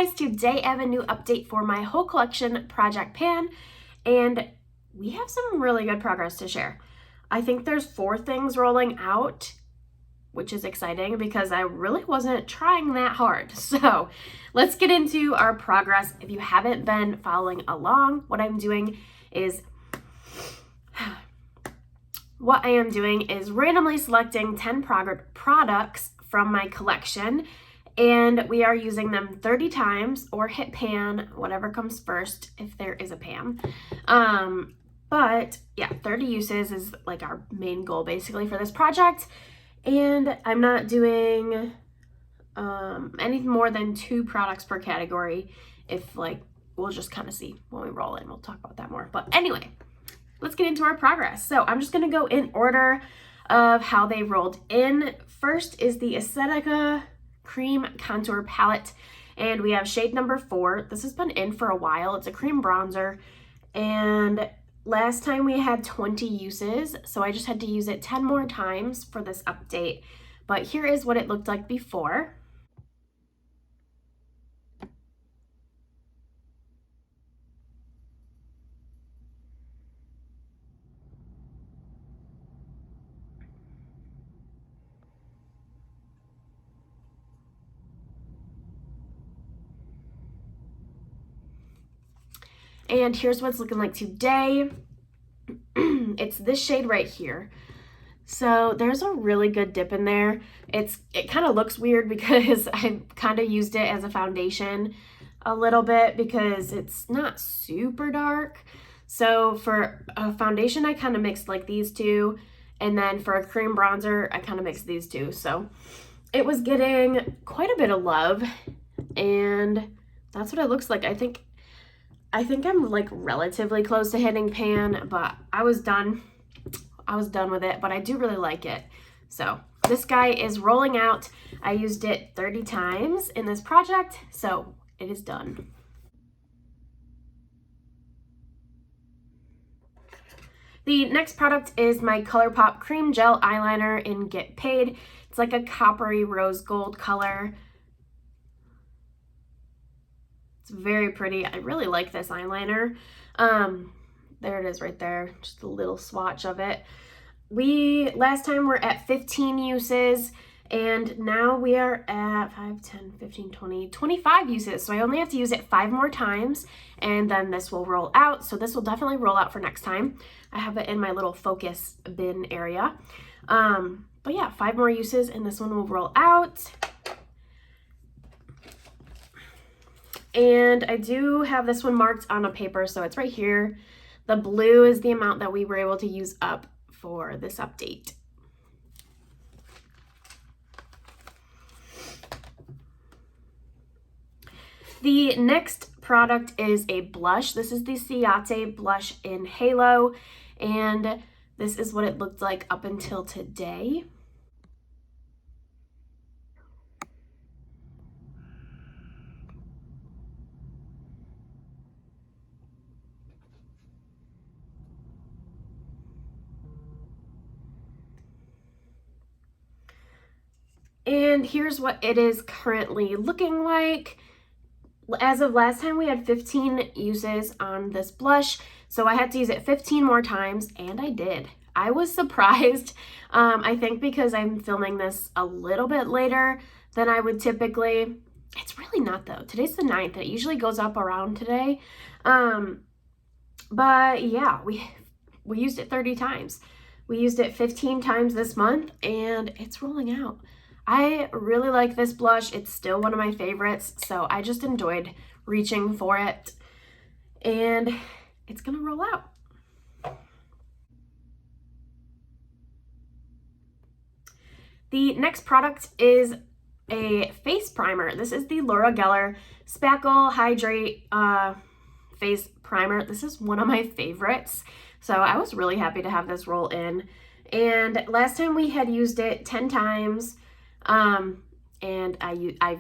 guys, today I have a new update for my whole collection project pan, and we have some really good progress to share. I think there's 4 things rolling out, which is exciting because I really wasn't trying that hard. So let's get into our progress. If you haven't been following along, what I am doing is randomly selecting 10 products from my collection, and we are using them 30 times or hit pan, whatever comes first if there is a pan. But yeah, 30 uses is like our main goal basically for this project. And I'm not doing anything more than 2 products per category. If we'll just kind of see when we roll in. We'll talk about that more. But anyway, let's get into our progress. So I'm just going to go in order of how they rolled in. First is the Aesthetica Cream Contour Palette, and we have shade number 4. This has been in for a while. It's a cream bronzer, and last time we had 20 uses, so I just had to use it 10 more times for this update. But here is what it looked like before. And here's what it's looking like today. It's this shade right here. So there's a really good dip in there. It kind of looks weird because I kind of used it as a foundation a little bit because it's not super dark. So for a foundation, I kind of mixed like these two. And then for a cream bronzer, I kind of mixed these two. So it was getting quite a bit of love. And that's what it looks like. I think I'm like relatively close to hitting pan, but I was done with it, but I do really like it. So this guy is rolling out. I used it 30 times in this project, so it is done. The next product is my ColourPop Cream Gel Eyeliner in Get Paid. It's like a coppery rose gold color. It's very pretty. I really like this eyeliner. There it is right there, just a little swatch of it. Last time we're at 15 uses, and now we are at 5, 10, 15, 20, 25 uses. So I only have to use it 5 more times, and then this will roll out. So this will definitely roll out for next time. I have it in my little focus bin area. But yeah, 5 more uses, and this one will roll out. And I do have this one marked on a paper, so it's right here. The blue is the amount that we were able to use up for this update. The next product is a blush. This is the Ciate blush in Halo, and this is what it looked like up until today. And here's what it is currently looking like. As of last time, we had 15 uses on this blush, so I had to use it 15 more times, and I did. I was surprised, I think because I'm filming this a little bit later than I would typically. It's really not though. Today's the 9th. It usually goes up around today. But yeah, we used it 30 times. We used it 15 times this month, and it's rolling out. I really like this blush. It's still one of my favorites, so I just enjoyed reaching for it, and it's gonna roll out. The next product is a face primer. This is the Laura Geller Spackle Hydrate face primer. This is one of my favorites, so I was really happy to have this roll in. And last time we had used it 10 times, and I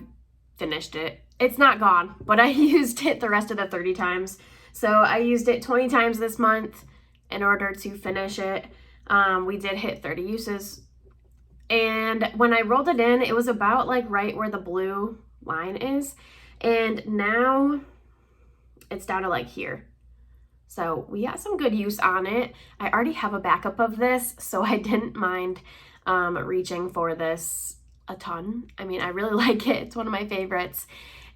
finished it. It's not gone, but I used it the rest of the 30 times. So I used it 20 times this month in order to finish it. We did hit 30 uses. And when I rolled it in, it was about like right where the blue line is. And now it's down to like here. So we got some good use on it. I already have a backup of this, so I didn't mind reaching for this a ton. I mean, I really like it. It's one of my favorites.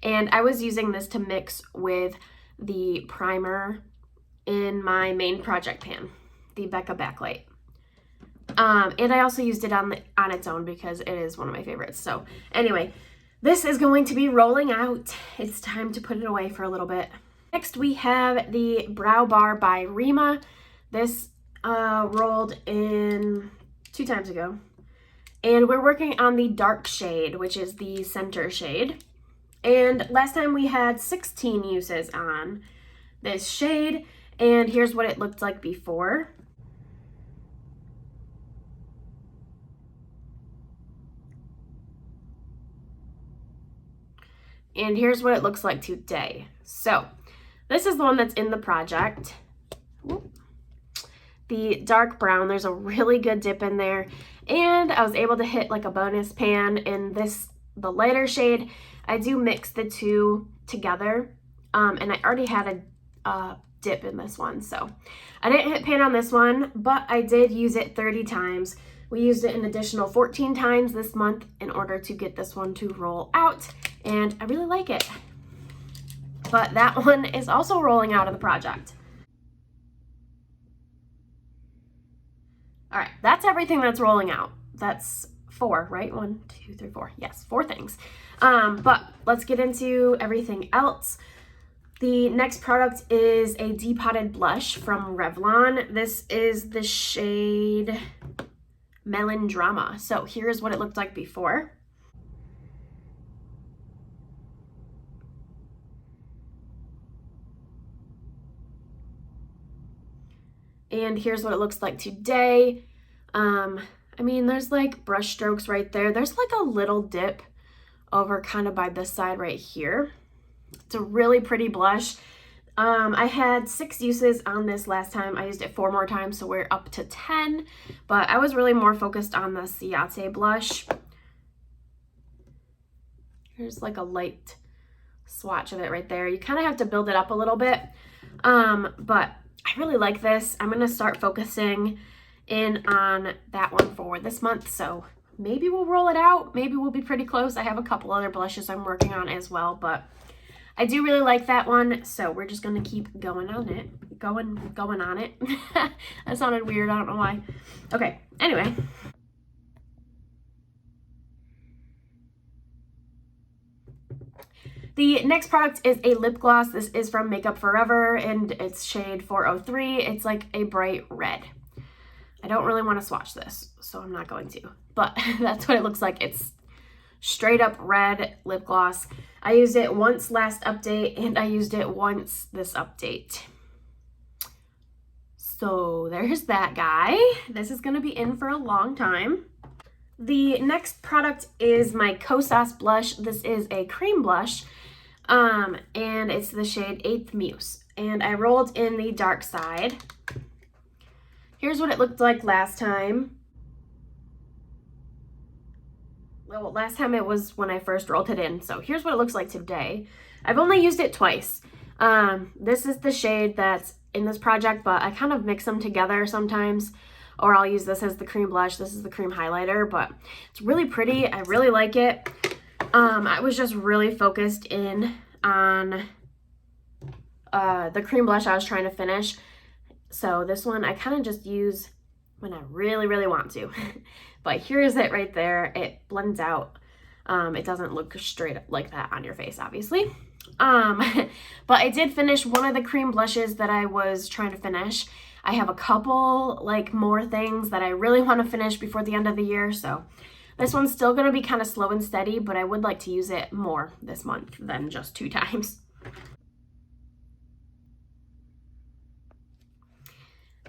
And I was using this to mix with the primer in my main project pan, the Becca Backlight. And I also used it on its own because it is one of my favorites. So anyway, this is going to be rolling out. It's time to put it away for a little bit. Next, we have the Brow Bar by Rima. This rolled in 2 times ago. And we're working on the dark shade, which is the center shade. And last time we had 16 uses on this shade. And here's what it looked like before. And here's what it looks like today. So this is the one that's in the project. The dark brown, there's a really good dip in there. And I was able to hit like a bonus pan in the lighter shade. I do mix the two together. And I already had a dip in this one. So I didn't hit pan on this one, but I did use it 30 times. We used it an additional 14 times this month in order to get this one to roll out. And I really like it. But that one is also rolling out of the project. All right, that's everything that's rolling out. That's 4, right? 1, 2, 3, 4. Yes, 4 things. But let's get into everything else. The next product is a depotted blush from Revlon. This is the shade Melon Drama. So here's what it looked like before. And here's what it looks like today. I mean, there's like brush strokes right there. There's like a little dip over kind of by this side right here. It's a really pretty blush. I had 6 uses on this last time. I used it 4 more times, so we're up to 10. But I was really more focused on the Ciate blush. Here's like a light swatch of it right there. You kind of have to build it up a little bit. But I really like this. I'm going to start focusing in on that one for this month. So maybe we'll roll it out. Maybe we'll be pretty close. I have a couple other blushes I'm working on as well, but I do really like that one. So we're just going to keep going on it. Going on it. That sounded weird. I don't know why. Okay. Anyway. The next product is a lip gloss. This is from Makeup Forever and it's shade 403. It's like a bright red. I don't really want to swatch this, so I'm not going to, but that's what it looks like. It's straight up red lip gloss. I used it once last update and I used it once this update. So there's that guy. This is going to be in for a long time. The next product is my Kosas blush. This is a cream blush. And it's the shade 8th Muse. And I rolled in the dark side. Here's what it looked like last time. Well, last time it was when I first rolled it in. So here's what it looks like today. I've only used it twice. This is the shade that's in this project, but I kind of mix them together sometimes. Or I'll use this as the cream blush. This is the cream highlighter, but it's really pretty. I really like it. I was just really focused in on the cream blush I was trying to finish. So this one I kind of just use when I really, really want to. But here's it right there. It blends out. It doesn't look straight like that on your face, obviously. But I did finish one of the cream blushes that I was trying to finish. I have a couple like more things that I really want to finish before the end of the year. So this one's still going to be kind of slow and steady, but I would like to use it more this month than just 2 times.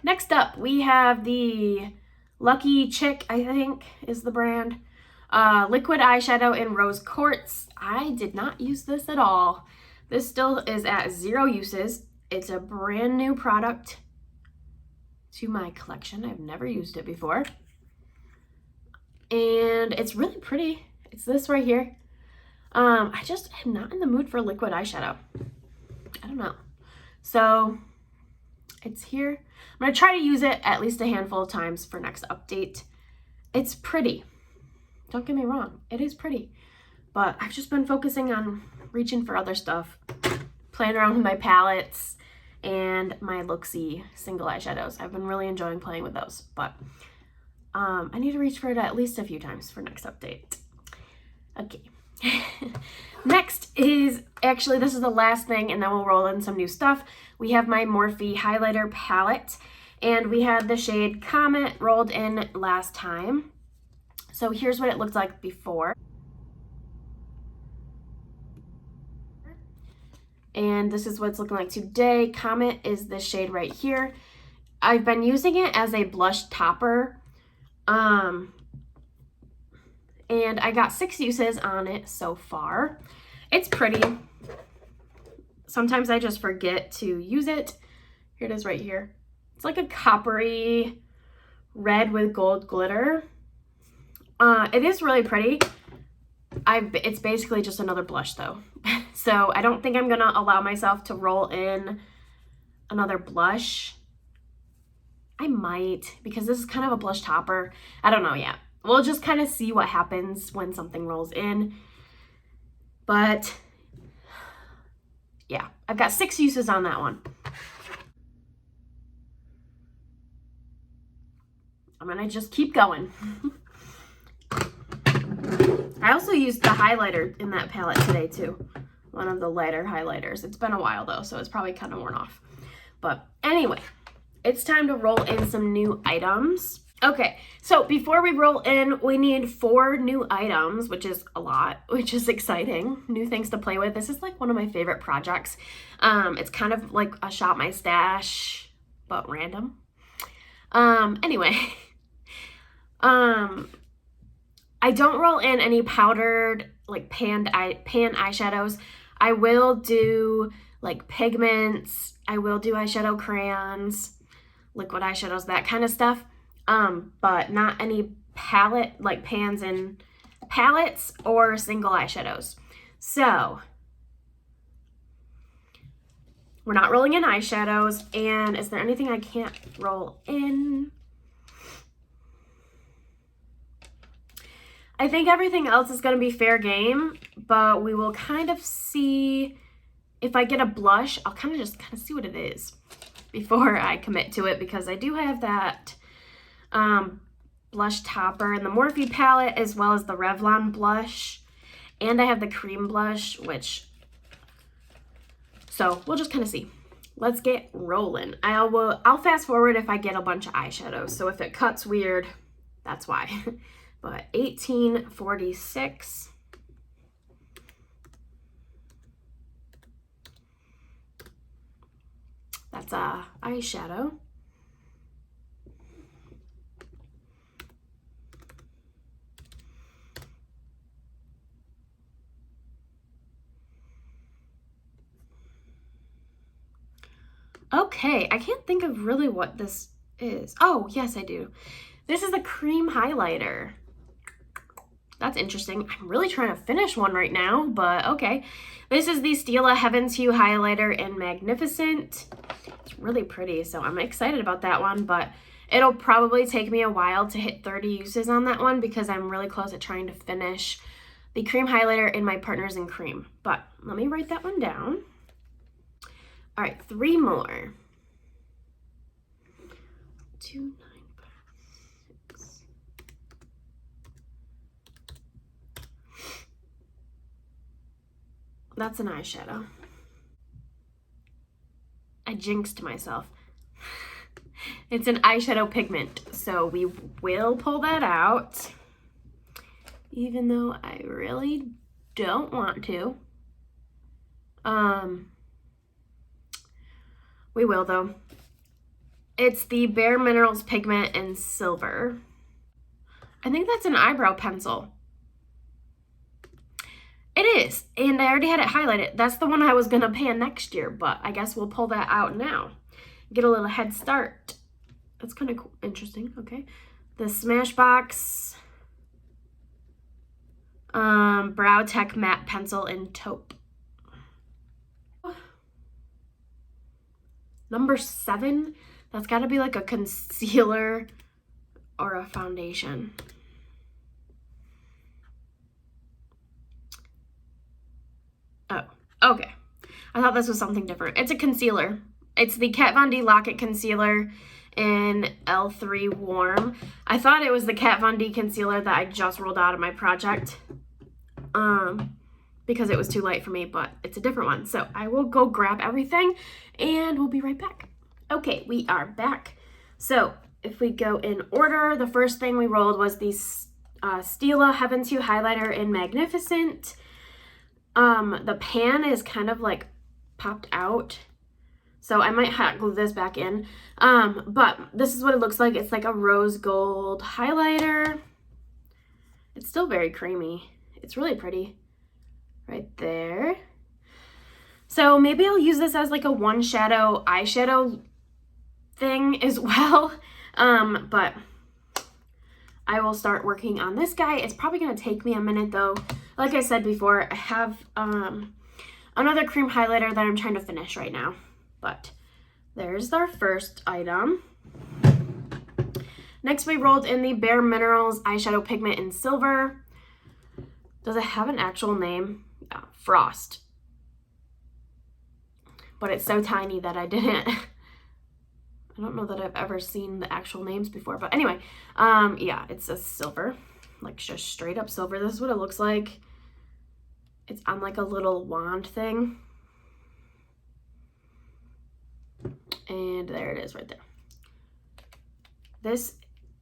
Next up, we have the Lucky Chick, I think is the brand. Liquid eyeshadow in Rose Quartz. I did not use this at all. This still is at 0 uses. It's a brand new product to my collection. I've never used it before. And it's really pretty. It's this right here. I just am not in the mood for liquid eyeshadow. I don't know. So it's here. I'm going to try to use it at least a handful of times for next update. It's pretty. Don't get me wrong. It is pretty. But I've just been focusing on reaching for other stuff, playing around with my palettes and my Looksy single eyeshadows. I've been really enjoying playing with those, but I need to reach for it at least a few times for next update. Okay. Next is, actually this is the last thing and then we'll roll in some new stuff. We have my Morphe highlighter palette and we had the shade Comet rolled in last time. So here's what it looked like before. And this is what it's looking like today. Comet is this shade right here. I've been using it as a blush topper. And I got 6 uses on it so far. It's pretty. Sometimes I just forget to use it. Here it is right here. It's like a coppery red with gold glitter. It is really pretty. It's basically just another blush though. So I don't think I'm gonna allow myself to roll in another blush. I might, because this is kind of a blush topper. I don't know yet. We'll just kind of see what happens when something rolls in. But yeah, I've got 6 uses on that one. I'm gonna just keep going. I also used the highlighter in that palette today too. One of the lighter highlighters. It's been a while though, so it's probably kind of worn off. But anyway, it's time to roll in some new items. Okay, so before we roll in, we need 4 new items, which is a lot, which is exciting. New things to play with. This is like one of my favorite projects. It's kind of like a shop my stash, but random. Anyway, I don't roll in any powdered, like pan eyeshadows. I will do like pigments. I will do eyeshadow crayons, liquid eyeshadows, that kind of stuff. But not any palette, like pans and palettes or single eyeshadows. So we're not rolling in eyeshadows. And is there anything I can't roll in? I think everything else is going to be fair game, but we will kind of see if I get a blush. I'll kind of see what it is before I commit to it, because I do have that blush topper in the Morphe palette as well as the Revlon blush, and I have the cream blush, so we'll just kind of see. Let's get rolling. I'll fast forward if I get a bunch of eyeshadows, so if it cuts weird, that's why. But 1846. That's a eyeshadow. Okay, I can't think of really what this is. Oh, yes, I do. This is a cream highlighter. That's interesting. I'm really trying to finish one right now, but okay. This is the Stila Heaven's Hue highlighter in Magnificent. It's really pretty, so I'm excited about that one, but it'll probably take me a while to hit 30 uses on that one because I'm really close at trying to finish the cream highlighter in my Partners in Cream. But let me write that one down. All right, 3 more. 2, 9, 5, 6. That's an eyeshadow. I jinxed myself. It's an eyeshadow pigment, so we will pull that out, even though I really don't want to. We will though. It's the Bare Minerals pigment in silver. I think that's an eyebrow pencil. It is, and I already had it highlighted. That's the one I was gonna pan next year, but I guess we'll pull that out now. Get a little head start. That's kind of cool. Interesting, okay. The Smashbox Brow Tech Matte Pencil in Taupe. Number 7, that's got to be like a concealer or a foundation. Oh, okay. I thought this was something different. It's a concealer. It's the Kat Von D Lock-It Concealer in L3 Warm. I thought it was the Kat Von D concealer that I just rolled out of my project because it was too light for me, but it's a different one. So I will go grab everything and we'll be right back. Okay, we are back. So if we go in order, the first thing we rolled was the Stila Heaven's Hue highlighter in Magnificent. The pan is kind of like popped out, so I might hot glue this back in. But this is what it looks like. It's like a rose gold highlighter. It's still very creamy. It's really pretty right there. So maybe I'll use this as like a one shadow eyeshadow thing as well. But I will start working on this guy. It's probably going to take me a minute though. Like I said before, I have another cream highlighter that I'm trying to finish right now. But there's our first item. Next, we rolled in the Bare Minerals eyeshadow pigment in silver. Does it have an actual name? Yeah, Frost. But it's so tiny that I didn't. I don't know that I've ever seen the actual names before. But anyway, yeah, it's a silver. Like just straight up silver. This is what it looks like. It's on like a little wand thing. And there it is right there. This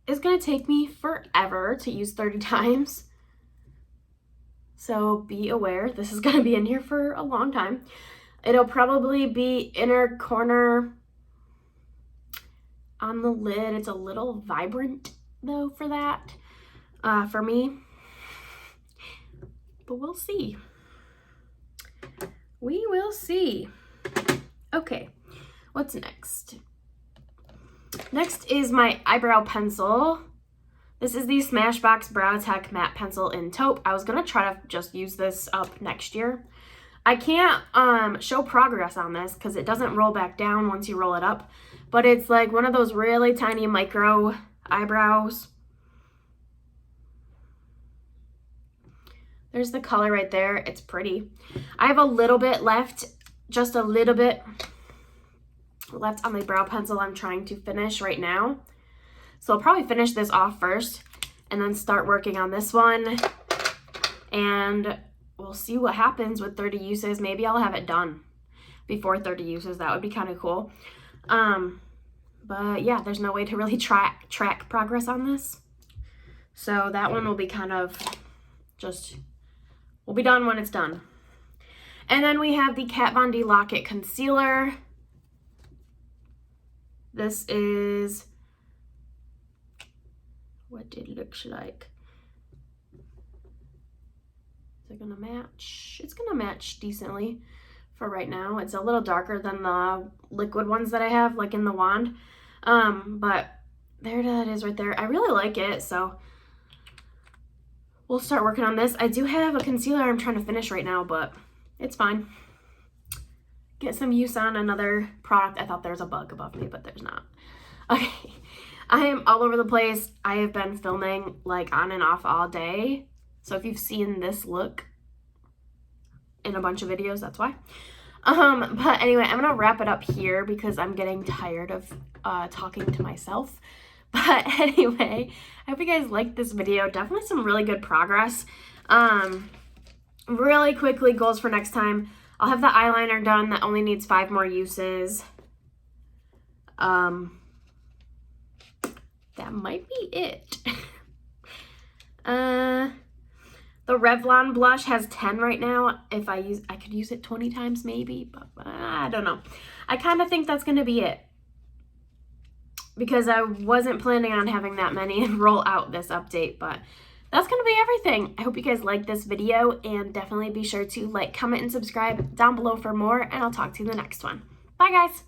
is going to take me forever to use 30 times. So be aware, this is going to be in here for a long time. It'll probably be inner corner on the lid. It's a little vibrant though for that, for me. But we'll see. We will see. Okay, what's next? Next is my eyebrow pencil. This is the Smashbox Brow Tech Matte Pencil in Taupe. I was gonna try to just use this up next year. I can't show progress on this because it doesn't roll back down once you roll it up, but it's like one of those really tiny micro eyebrows. There's the color right there. It's pretty. I have a little bit left, just a little bit left on my brow pencil I'm trying to finish right now. So I'll probably finish this off first and then start working on this one. And we'll see what happens with 30 uses. Maybe I'll have it done before 30 uses. That would be kind of cool. But yeah, there's no way to really track progress on this. So that one will be kind of just, we'll be done when it's done. And then we have the Kat Von D Lock-It Concealer. This is what it looks like. Is it gonna match? It's gonna match decently for right now. It's a little darker than the liquid ones that I have, like in the wand. But there that is right there. I really like it, so we'll start working on this. I do have a concealer I'm trying to finish right now, but it's fine. Get some use on another product. I thought there was a bug above me, but there's not. Okay, I am all over the place. I have been filming like on and off all day. So if you've seen this look in a bunch of videos, that's why. But anyway, I'm gonna wrap it up here because I'm getting tired of talking to myself. But anyway, I hope you guys liked this video. Definitely some really good progress. Really quickly, goals for next time. I'll have the eyeliner done. That only needs 5 more uses. That might be it. The Revlon blush has 10 right now. If I could use it 20 times maybe, but I don't know. I kind of think that's going to be it because I wasn't planning on having that many and roll out this update, but that's going to be everything. I hope you guys liked this video and definitely be sure to like, comment, and subscribe down below for more, and I'll talk to you in the next one. Bye, guys.